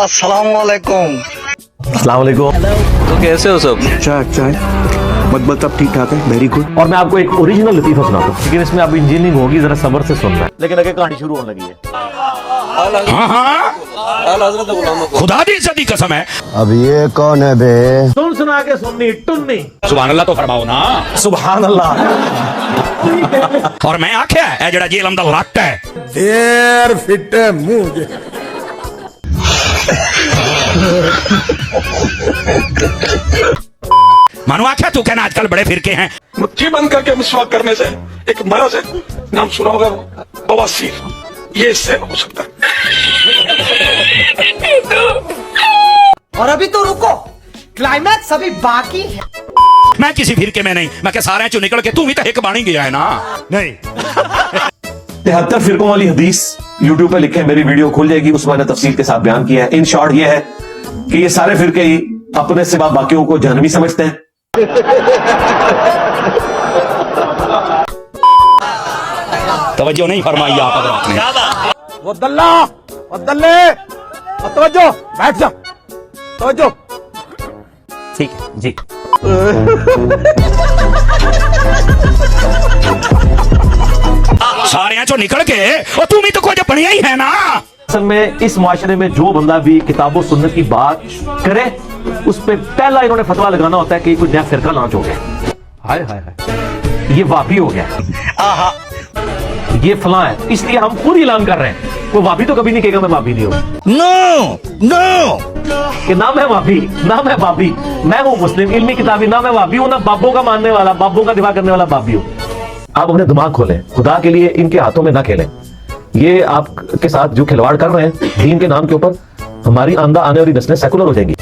अस्सलाम वालेकुम। अस्सलाम वालेकुम। तो कैसे हो सब? चाय मत अब ठीक ठाक है, वेरी गुड। और मैं आपको एक ओरिजिनल लतीफा सुनाता हूँ, लेकिन इसमें आप इंजीनियरिंग होगी, जरा सब्र से सुनना है। लेकिन आगे कहानी शुरू होने लगी है। खुदा दी इज्जत की कसम है। अब ये कौन है बे? सुन सुना के सुननी टुन्नी। सुभान अल्लाह तो फरमाओ ना। सुभान अल्लाह। और मैं आख्या है जड़ा जेल अंदर लट है ढेर फिट मुंह। मानो आख्या तू कहना आजकल बड़े फिरके हैं। मुट्ठी बंद करके मिसवाक करने से एक मरज है, नाम सुना होगा, बवासीर, ये इससे हो सकता है। और अभी तो रुको, क्लाइमैक्स अभी बाकी है। मैं किसी फिरके में नहीं, मैं क्या सारे चो निकल के तू भी तो एक बाणी गया है ना। नहीं 73 फिरकों वाली हदीस YouTube पे लिखे, मेरी वीडियो खुल जाएगी, उसमें मैंने तफसील के साथ बयान किया है। इन शॉर्ट ये है कि ये सारे फिरके ही अपने सिवा बाकियों को जहन्नमी समझते हैं। तवज्जो नहीं फरमाई आप हज़रात ने। तवज्जो, बैठ जा, तवज्जो। ठीक है जी। सारे चो निकल के और तू भी तो कुछ बढ़िया ही है ना। असल में इस माशरे में जो बंदा भी किताबों सुन्नत की बात करे, उस पे पहला इन्होंने फतवा लगाना होता है कि कोई नया फिरका लॉन्च हो गया। हाय हाय हाय, ये वापी हो गया, ये फलां है, इसलिए हम खुद ऐलान कर रहे हैं। वो वापी तो कभी नहीं कहेगा मैं वापी नहीं हूं। नो नो कि ना मैं वापी, ना मैं वापी, मैं हूं मुस्लिम इल्मी किताबी, ना मैं वापी हूं, ना बाबों का मानने वाला, बाबों का दिफा करने वाला वापी हूं। आप अपने दिमाग खोलें, खुदा के लिए इनके हाथों में ना खेलें। ये आपके साथ जो खिलवाड़ कर रहे हैं दीन के नाम के ऊपर, हमारी आंदा आने वाली नस्लें सेकुलर हो जाएंगी।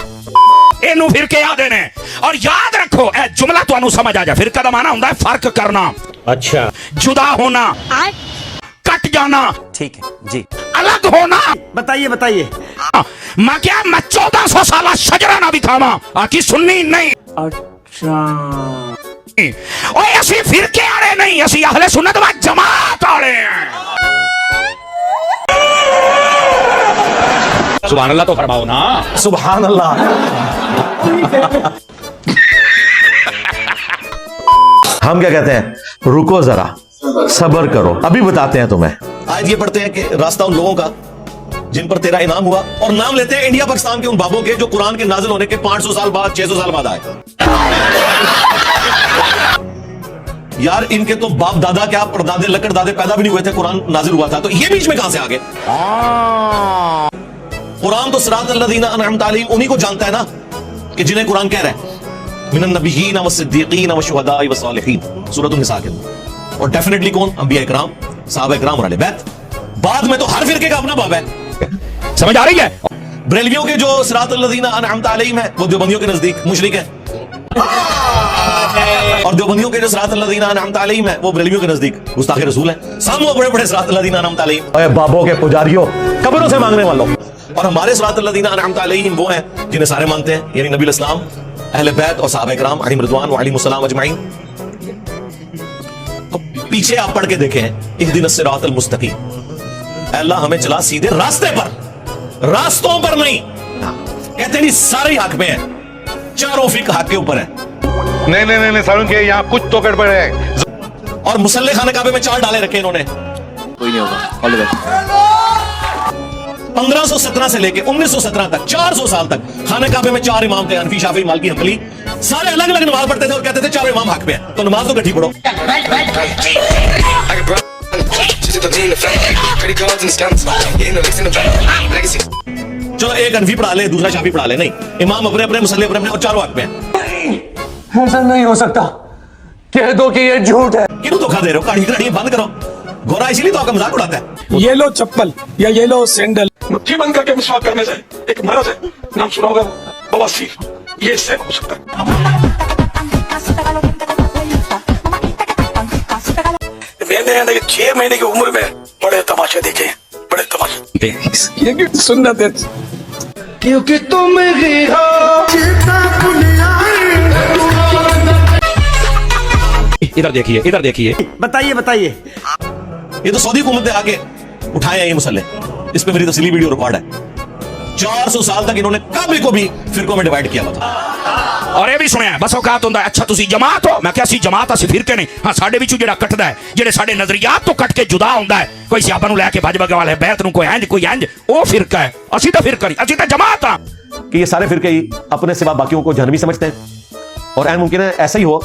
एनू फिर के याद ने और याद रखो ए जुमला तो समझ आ जा। फिर का माना होता है फर्क करना, अच्छा जुदा होना, कट जाना, ठीक है जी। अलग होना। बताइए बताइए। मैं क्या मैं 1400 साल शजरा ना भी खावा आकी सुननी नहीं। अच्छा ओए असी फिर के आड़े नहीं, असी अहले सुन्नत व जमात आड़े हैं। सुभान अल्लाह तो फरमाओ ना। सुभान अल्लाह। हम क्या कहते हैं, रुको जरा, सब्र करो, अभी बताते हैं तुम्हें। आज ये पढ़ते हैं कि रास्ता उन लोगों का जिन पर तेरा इनाम हुआ, और नाम लेते हैं इंडिया पाकिस्तान के उन बाबों के जो कुरान के नाजिल होने के 500 साल बाद, 600 साल बाद आए। यार इनके तो बाप दादा क्या परदादे लकड़ दादे पैदा भी नहीं हुए थे, कुरान नाजिल हुआ था, तो ये बीच में कहां से आ गए? कुरान तो सिरातल लज़ीना अनअमत अलैहिम उन्हीं को जानता है ना, कि जिन्हें कुरान कह रहा है मिनन नबिय्यीन व सिद्दीकीन व शुहदाई व सालिहीन, सूरह अन-निसा के। और डेफिनेटली कौन? अंबिया इकराम, सहाबा इकराम और अहले बैत। बाद में तो हर फिरके का अपना बाब है। समझ आ रही है? बरेलवियों के जो सिरातल लज़ीना अनअमत अलैहिम है, वो देवबंदियों के नजदीक मुशरिक है, और देवबंदियों के जो सिरातल लज़ीना अनअमत अलैहिम है, वो बरेलवियों के नजदीक गुस्ताखे रसूल है। सामने बड़े बड़े सिरातल लज़ीना अनअमत अलैहिम, अरे बाबों के पुजारियों, कब्रों से मांगने वालों। और हमारे सिरातल लज़ीना अनअमत अलैहिम वो हैं जिन्हें सारे मानते हैं, यानी नबी अलैहिस्सलाम, अहले बैत और सहाबा इकराम अलैहिम रिज़वान व अलैहिमुस्सलाम अजमाइन। तो पीछे आप पढ़ के देखें, इहदिनस सिरातल मुस्तकीम, अल्लाह हमें चला सीधे रास्ते पर, रास्तों पर नहीं। कहते नहीं सारे हक में है, चारों फिक हक के ऊपर है। नहीं सारुण के यहाँ कुछ तो गड़बड़ है। और मुसल्ले खाने काबे में 4 डाले रखे इन्होंने। कोई नहीं होगा, ऑल द बेस्ट। 1517 से लेके 1917 तक 400 साल तक खाने काबे में 4 इमाम थे, हनफी, शाफी, मालिकी, हंबली। सारे अलग अलग नमाज पढ़ते थे और कहते थे चारों इमाम हक पे है, तो नमाज तो इकट्ठी पढ़ो। चलो एक हनफी पढ़ा ले, दूसरा शाफी पढ़ा ले, नहीं, इमाम अपने अपने, मुसल्ले अपने अपने, और चारों हक पे हैं। ऐसा नहीं हो सकता, कह दो कि ये झूठ है। क्यों धोखा दे रहे हो? कहानी कहानी बंद करो। गोरा इसीलिए तो आपका मजाक उड़ाता है। ये लो चप्पल या ये लो सैंडल, मुट्ठी बंद करके मिसवाक करने से एक मरज है, नाम सुना होगा, बवासीर, ये इससे हो सकता है। मैंने 6 महीने की उम्र में बड़े तमाशे देखे, बड़े तमाशे। ये सुन्नत है, क्योंकि तुम ही हो। इधर देखिए, इधर देखिए। बताइए बताइए। ये तो सऊदी हुकूमत ने आके उठाए हैं ये मसले, इस पे मेरी तफसीली वीडियो रिकॉर्ड है। 400 साल तक इन्होंने कभी को भी फिरकों में डिवाइड किया था। और ये भी सुनिया बस औकात ਹੁੰਦਾ अच्छा तुसी जमात हो मैं क्या सी जमात ਅਸੀਂ फिरके नहीं हाँ साडे विचों जेड़ा कटदा है जेड़े साडे नजरियात तो कट के जुदा ਹੁੰਦਾ है कोई सियापा नु लेके भज भग वाले बैत नु कोई इंज ओ फिरका है ਅਸੀਂ ਤਾਂ फिरका नहीं ਅਸੀਂ ਤਾਂ जमात हां कि ये सारे फिरके ही अपने सिवा बाकियों को जहन्नमी समझते हैं। और ऐन मुमकिन है ऐसा ही हो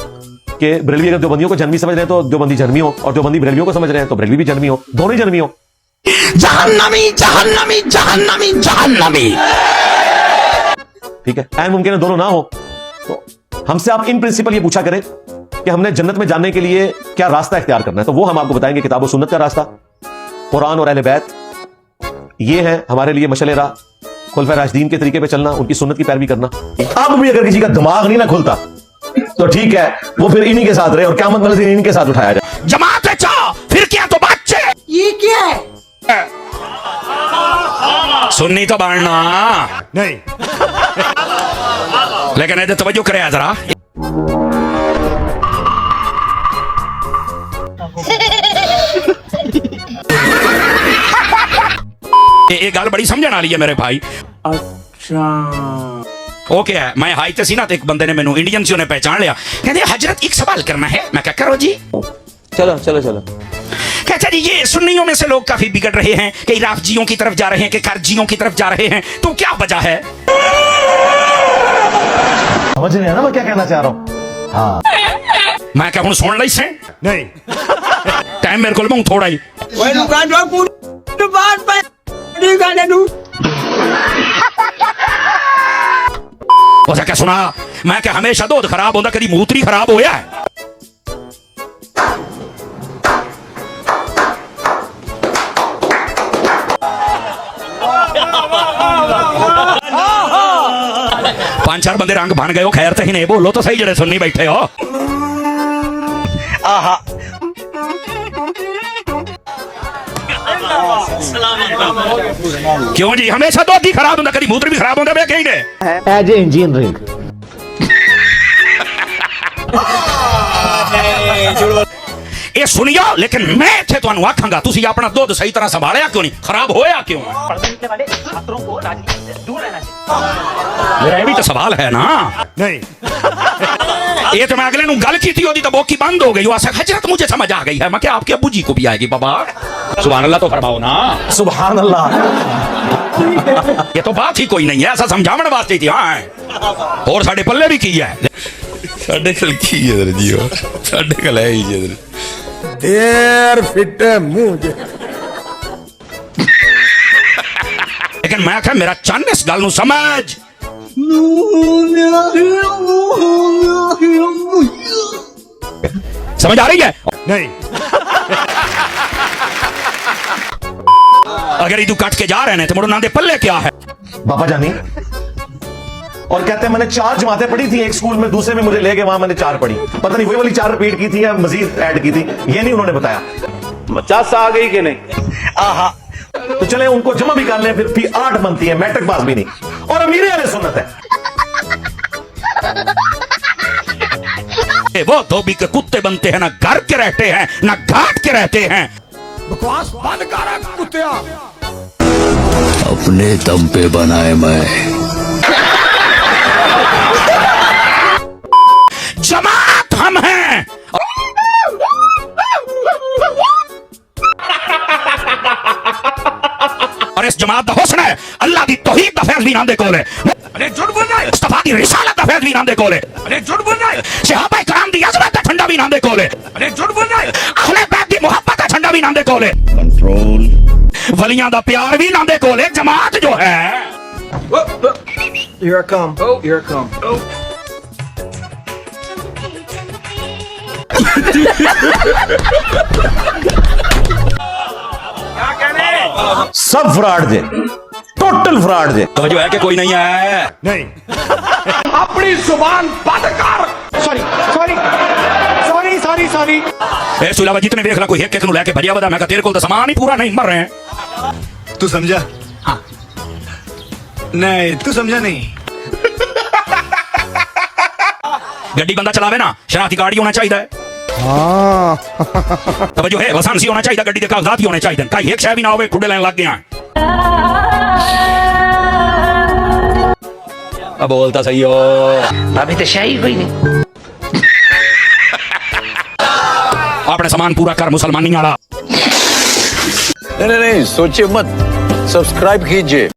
कि बरेलवी अगर देवबंदियों को जहन्नमी समझ रहे हैं तो देवबंदी जहन्नमी हो, और देवबंदी बरेलवियों को समझ रहे हैं तो बरेलवी भी जहन्नमी हो, दोनों ही जहन्नमी हो। जहन्नमी जहन्नमी जहन्नमी जहन्नमी। ठीक है, ऐन मुमकिन है दोनों ना हो तो हमसे आप इन प्रिंसिपल ये पूछा करें कि हमने जन्नत में जाने के लिए क्या रास्ता इख्तियार करना है, तो वो हम आपको बताएंगे किताब और सुन्नत का रास्ता, कुरान और अहले बैत। ये है हमारे लिए मशअल राह, खुलफा राशिदीन के तरीके पे चलना, उनकी सुन्नत की पैरवी करना। अब भी अगर किसी का दिमाग नहीं ना खुलता तो ठीक है, वो फिर इन्हीं के साथ रहे और क़यामत वाले दिन इन्हीं के साथ उठाया जाए। जमात है चाह फिर क्या तो बच्चे ये क्या है? सुन्नी तो बनना नहीं। लेकिन इधर तवज्जो करे जरा। ये गल बड़ी समझण वाली है मेरे भाई। अच्छा ओके है, मैं हाई ते सी ना, एक बंदे ने मैनू इंडियन सी ने पहचान लिया, कहते हजरत एक सवाल करना है। मैं क्या करो जी। चलो चलो चलो। कहता जी ये सुन्नियों में से लोग काफी बिगड़ रहे हैं, कई राफजियों की तरफ जा रहे हैं, कई खरजियों की तरफ जा रहे हैं, तो क्या वजह है? समझ रहे हैं ना मैं क्या कहना चाह रहा हूं? हाँ मैं क्या हूं सुन ली से नहीं। टाइम मेरे को थोड़ा ही वैसा क्या सुना, मैं क्या हमेशा दूध खराब होता कभी मूत्री खराब होया है। पांच चार बंदे रंग बन गए हो, खैर तो ही नहीं बोलो तो सही जड़े सुननी बैठे हो। आहा क्यों जी हमेशा दूध ही खराब होता कभी मूत्र भी खराब होता मैं कहीं ने एज ए इंजीनियरिंग ये सुनियो, लेकिन मैं इत्थे तुहानू आखांगा तुसी अपना दूध सही तरह संभालिया क्यों नहीं, खराब होया क्यों? मेरा ये भी तो सवाल है ना। नहीं। ये तो मैं अगले नु गल की थी ओदी तो बोकी बंद हो गई। वासा हजरत मुझे समझ आ गई है, मैं क्या आपके अब्बू जी को भी आएगी बाबा। सुभान अल्लाह तो फरमाओ ना। सुभान अल्लाह। ये तो बात ही कोई नहीं है, ऐसा समझावन वास्ते थी। हाँ और साडे पल्ले भी की है, साडे कल की है जियो, साडे कल है ही जदर ढेर फिट मुंह जे। लेकिन मैं क्या मेरा चंद इस गल नु समझ। समझ आ रही है? नहीं। अगर इदू कट के जा रहे हैं तो मुड़ो नांदे पल्ले क्या है? बाबा जानी और कहते हैं मैंने 4 जमातें पढ़ी थी एक स्कूल में, दूसरे में मुझे ले गए, वहां मैंने 4 पढ़ी, पता नहीं वही वाली 4 रिपीट की थी या मजीद ऐड की थी, ये नहीं उन्होंने बताया। 50 आ गई कि नहीं? आहा तो चले उनको जमा भी कर लें, फिर 8 बनती है, मैट्रिक पास भी नहीं, और अमीरे वाले सुन्नत है। वो धोबी के कुत्ते बनते हैं, ना घर के रहते हैं ना घाट के रहते हैं। बकवास बंद कर कुत्तिया। अपने दम पे बनाए मैं। जमात हम हैं। और इस जमात का हुस्न है अल्लाह दी तौहीद दा फैज़ भी नाम दे कोले। अरे झूठ बोल रहा है। मुस्तफा दी रिसालत दा फैज़ भी नाम दे कोले। अरे झूठ बोल रहा है। सहाबा किराम दी अज़मत दा ठंडा भी नाम दे कोले। अरे झूठ बोल रहा है। अहले बैत दी मोहब्बत दा ठंडा भी नाम दे कोले। कंट्रोल वलियां दा प्यार भी नाम दे कोले। जमात जो है Here I come. Oh, here I come. Oh. सब फ्रॉड जे, टोटल फ्रॉड जे। तो जो है कि कोई नहीं है। नहीं। अपनी जुबान बंद कर। Sorry sorry sorry sorry sorry. ए सुलावा जितने देख ला कोई एक एक नु लेके भरिया बदा मैं का तेरे को तो सामान ही पूरा नहीं मर रहे हैं। तू समझा? हाँ। नहीं तू समझा नहीं। गड्डी बंदा चलावे ना शरारती गाड़ी होना चाहिए। तब जो है लाइसेंस होना चाहिए, गड्डी के कागजात भी होने चाहिए। कहीं एक शय भी ना होवे खुडे लाइन लग गया। अब बोलता सही हो अभी तो शाही कोई नहीं। अपने सामान पूरा कर मुसलमानी आड़ा। नहीं सोचिए मत, सब्सक्राइब कीजिए।